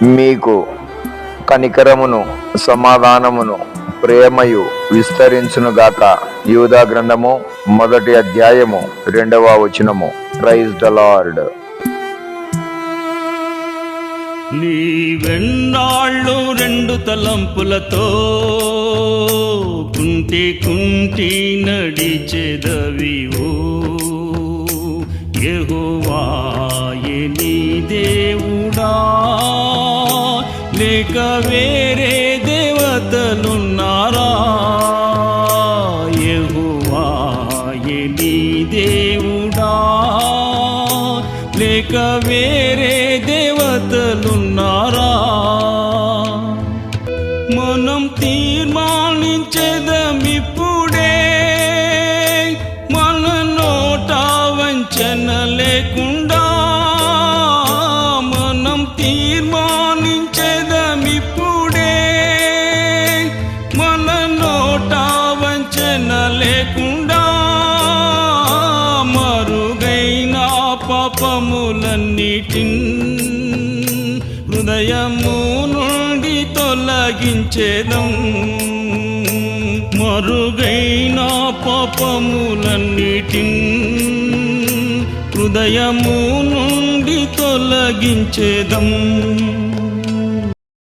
మీకు కనికరమును సమాధానమును ప్రేమయు విస్తరించునుగాక. యూదా గ్రంథము 1వ అధ్యాయము 2వ వచనము. Praise the lord. నీవెన్నాళ్ళు రెండు తలంపులతో కుంటి నడిచెదవివో, యెహోవాయే నీ దేవుడా, లేక వేరే దేవతలున్నారా? యెహోవాయే నీ దేవుడా, లేక వేరే దేవతలున్నారా? మనం తీర్మానించేదమిప్పుడే, మన నోట వంచన లేకుండా. మనం తీర్మానించేదమిప్పుడే, మన నోట వంచన లేకుండా. మరుగైన పాపములన్నిటిన్ హృదయము నుండి తొలగించేదం. మరుగైన పాపములన్నిటిన్ హృదయము నుండి తొలగించేదం.